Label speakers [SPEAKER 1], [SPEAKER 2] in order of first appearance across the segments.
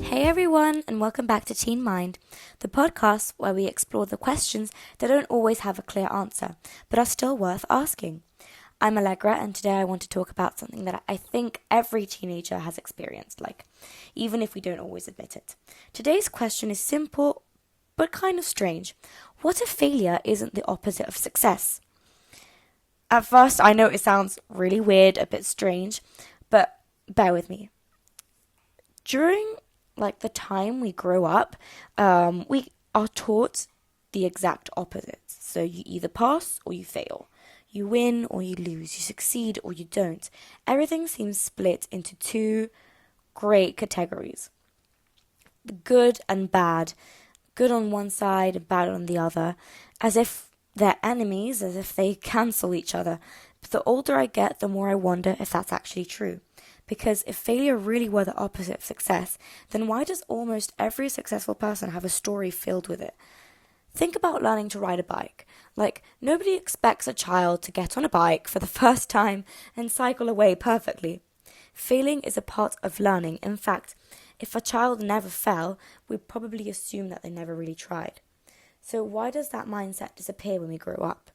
[SPEAKER 1] Hey everyone, and welcome back to Teen Mind, the podcast where we explore the questions that don't always have a clear answer, but are still worth asking. I'm Allegra, and today I want to talk about something that I think every teenager has experienced, even if we don't always admit it. Today's question is simple, but kind of strange. What if failure isn't the opposite of success? At first, I know it sounds really weird, a bit strange, but bear with me. During the time we grow up, we are taught the exact opposites. So you either pass or you fail. You win or you lose. You succeed or you don't. Everything seems split into two great categories. The good and bad. Good on one side and bad on the other. As if they're enemies, as if they cancel each other. But the older I get, the more I wonder if that's actually true. Because if failure really were the opposite of success, then why does almost every successful person have a story filled with it? Think about learning to ride a bike. Nobody expects a child to get on a bike for the first time and cycle away perfectly. Failing is a part of learning. In fact, if a child never fell, we'd probably assume that they never really tried. So why does that mindset disappear when we grow up?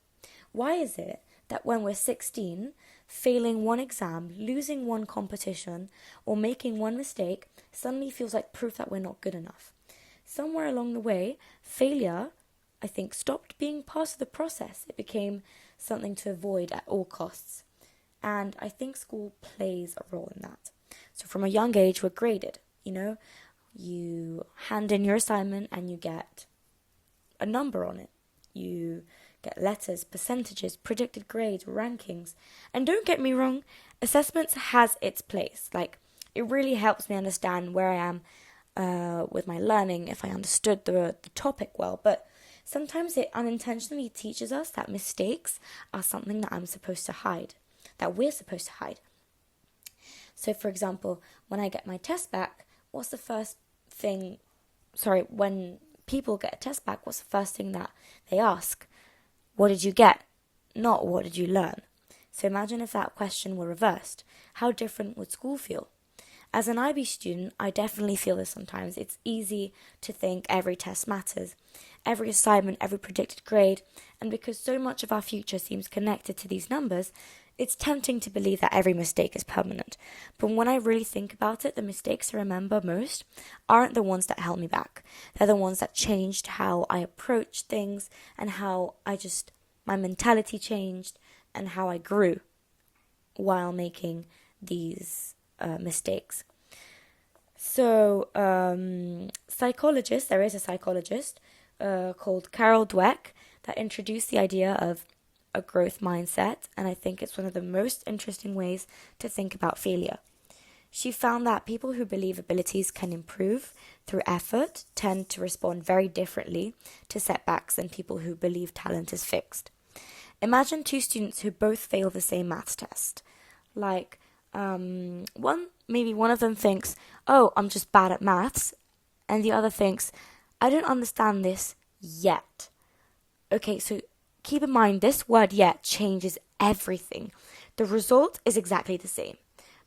[SPEAKER 1] Why is it that when we're 16, failing one exam, losing one competition, or making one mistake suddenly feels like proof that we're not good enough? Somewhere along the way, failure, I think, stopped being part of the process. It became something to avoid at all costs. And I think school plays a role in that. So from a young age, we're graded. You hand in your assignment and you get a number on it. You get letters, percentages, predicted grades, rankings. And don't get me wrong, assessments has its place. It really helps me understand where I am with my learning, if I understood the topic well. But sometimes it unintentionally teaches us that mistakes are something that I'm supposed to hide, that we're supposed to hide. So, for example, when I get my test back, when people get a test back, what's the first thing that they ask? What did you get? Not what did you learn? So imagine if that question were reversed. How different would school feel? As an IB student, I definitely feel this sometimes. It's easy to think every test matters, every assignment, every predicted grade, and because so much of our future seems connected to these numbers, it's tempting to believe that every mistake is permanent. But when I really think about it, the mistakes I remember most aren't the ones that held me back. They're the ones that changed how I approach things and how my mentality changed and how I grew while making these mistakes. So, there is a psychologist called Carol Dweck that introduced the idea of a growth mindset, and I think it's one of the most interesting ways to think about failure. She found that people who believe abilities can improve through effort tend to respond very differently to setbacks than people who believe talent is fixed. Imagine two students who both fail the same maths test. One of them thinks, oh, I'm just bad at maths, and the other thinks, I don't understand this yet. Okay, so keep in mind, this word yet changes everything. The result is exactly the same,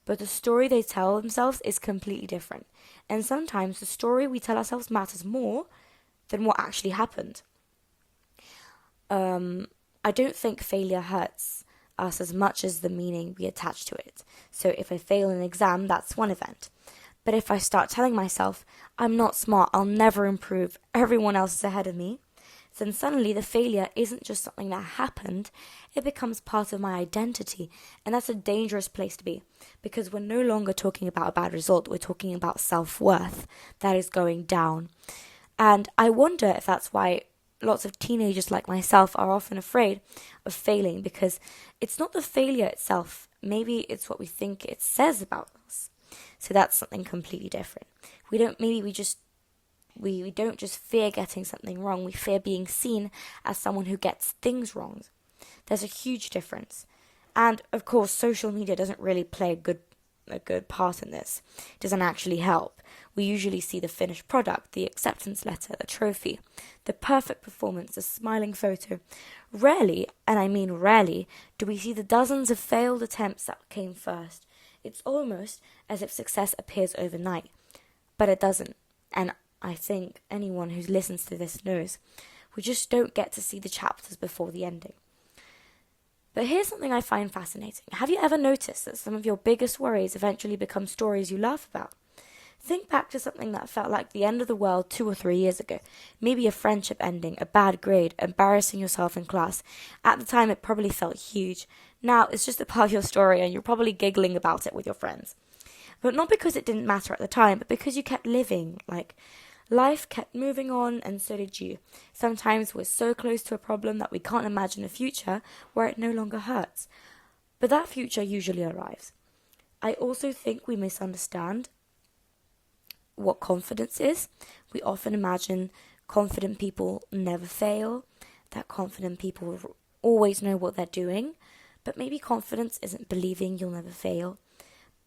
[SPEAKER 1] but the story they tell themselves is completely different. And sometimes the story we tell ourselves matters more than what actually happened. I don't think failure hurts us as much as the meaning we attach to it. So if I fail an exam, that's one event. But if I start telling myself, I'm not smart, I'll never improve, everyone else is ahead of me, then suddenly the failure isn't just something that happened, it becomes part of my identity. And that's a dangerous place to be, because we're no longer talking about a bad result, we're talking about self-worth that is going down. And I wonder if that's why lots of teenagers like myself are often afraid of failing, because it's not the failure itself. Maybe it's what we think it says about us. So that's something completely different. We don't just fear getting something wrong, we fear being seen as someone who gets things wrong. There's a huge difference. And of course, social media doesn't really play a good a good part in this. It doesn't actually help. We usually see the finished product, the acceptance letter, the trophy, the perfect performance, the smiling photo. Rarely, and I mean rarely, do we see the dozens of failed attempts that came first. It's almost as if success appears overnight, but it doesn't. And I think anyone who listens to this knows. We just don't get to see the chapters before the ending. But here's something I find fascinating. Have you ever noticed that some of your biggest worries eventually become stories you laugh about? Think back to something that felt like the end of the world 2 or 3 years ago. Maybe a friendship ending, a bad grade, embarrassing yourself in class. At the time, it probably felt huge. Now, it's just a part of your story and you're probably giggling about it with your friends. But not because it didn't matter at the time, but because you kept living. Life kept moving on, and so did you. Sometimes we're so close to a problem that we can't imagine a future where it no longer hurts. But that future usually arrives. I also think we misunderstand what confidence is. We often imagine confident people never fail, that confident people always know what they're doing. But maybe confidence isn't believing you'll never fail.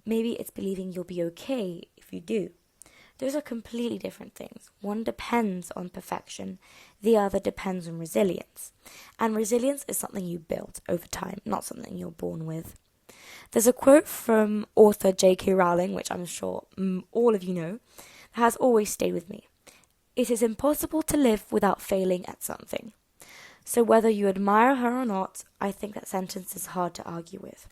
[SPEAKER 1] Maybe it's believing you'll be okay if you do. Those are completely different things. One depends on perfection, the other depends on resilience. And resilience is something you build over time, not something you're born with. There's a quote from author J.K. Rowling, which I'm sure all of you know, that has always stayed with me. It is impossible to live without failing at something. So whether you admire her or not, I think that sentence is hard to argue with.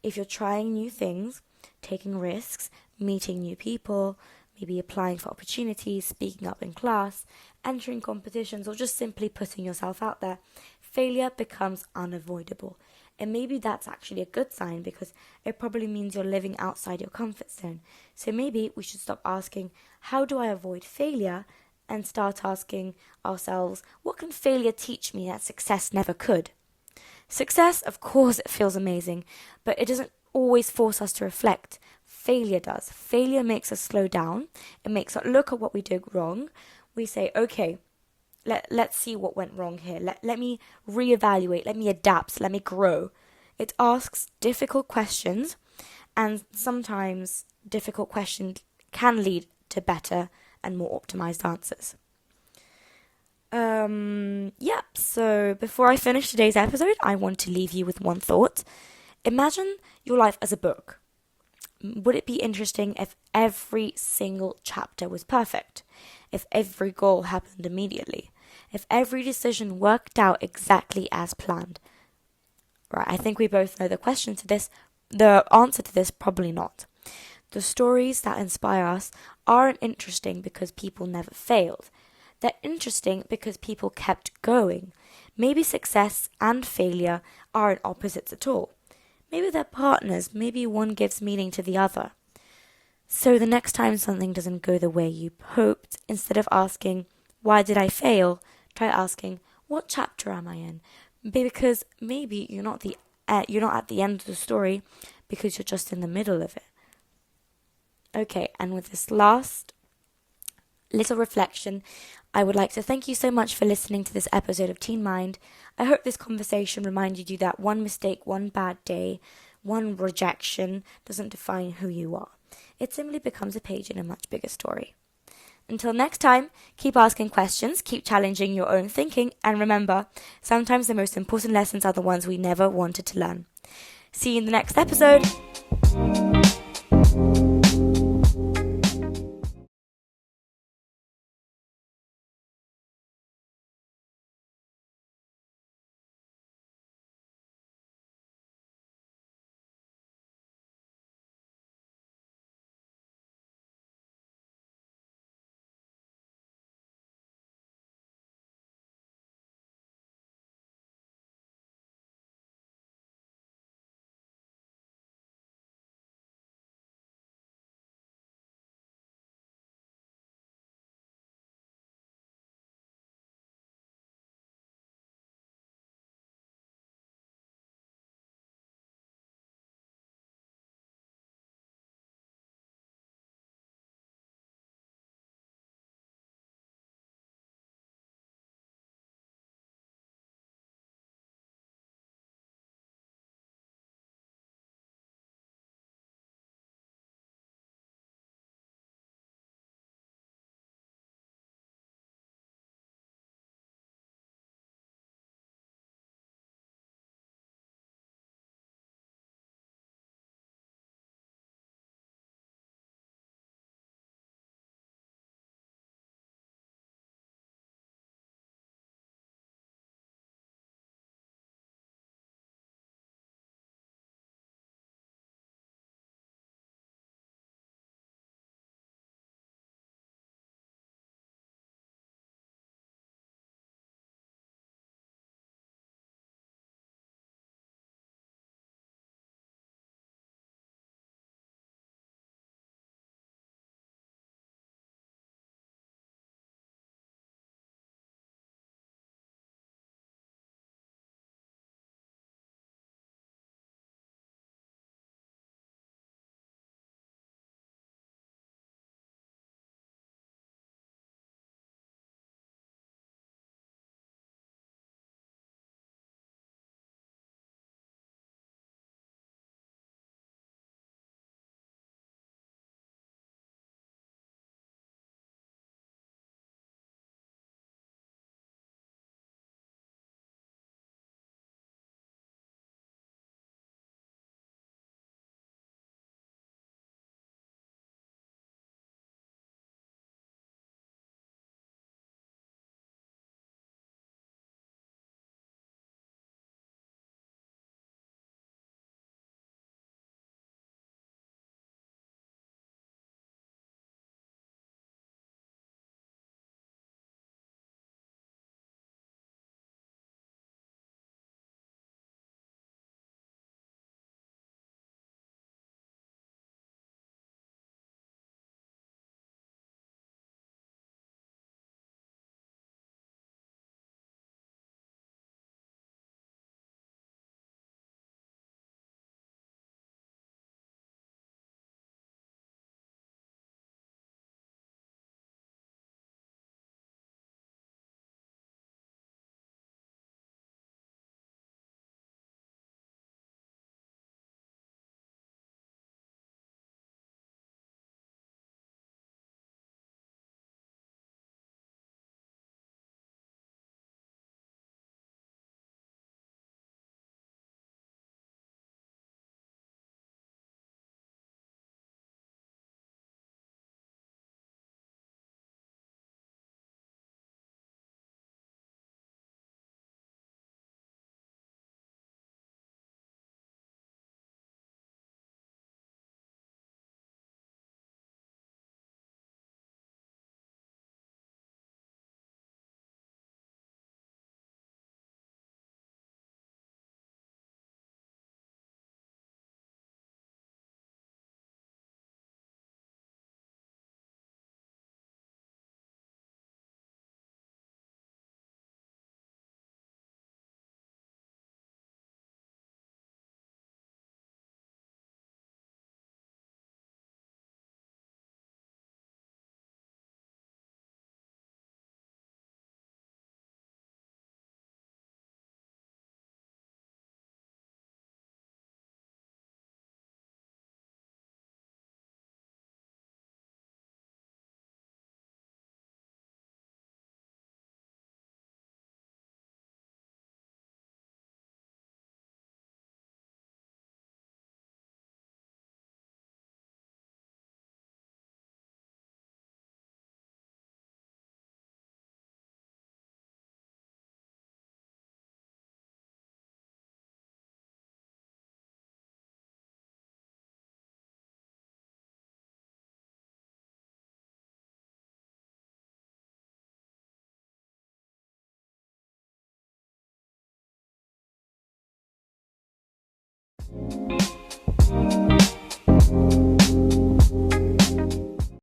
[SPEAKER 1] If you're trying new things, taking risks, meeting new people, maybe applying for opportunities, speaking up in class, entering competitions, or just simply putting yourself out there, failure becomes unavoidable. And maybe that's actually a good sign because it probably means you're living outside your comfort zone. So maybe we should stop asking, how do I avoid failure? And start asking ourselves, what can failure teach me that success never could? Success, of course, it feels amazing, but it doesn't always force us to reflect. Failure does. Failure makes us slow down. It makes us look at what we did wrong. We say, okay, let's see what went wrong here. Let me reevaluate. Let me adapt. Let me grow. It asks difficult questions, and sometimes difficult questions can lead to better and more optimized answers. So before I finish today's episode, I want to leave you with one thought. Imagine your life as a book. Would it be interesting if every single chapter was perfect? If every goal happened immediately? If every decision worked out exactly as planned? Right, I think we both know the answer to this, probably not. The stories that inspire us aren't interesting because people never failed. They're interesting because people kept going. Maybe success and failure aren't opposites at all. Maybe they're partners. Maybe one gives meaning to the other. So the next time something doesn't go the way you hoped, instead of asking, why did I fail? Try asking, what chapter am I in? Because maybe you're not at the end of the story because you're just in the middle of it. Okay, and with this last little reflection, I would like to thank you so much for listening to this episode of Teen Mind. I hope this conversation reminded you that one mistake, one bad day, one rejection doesn't define who you are. It simply becomes a page in a much bigger story. Until next time, keep asking questions, keep challenging your own thinking, and remember, sometimes the most important lessons are the ones we never wanted to learn. See you in the next episode.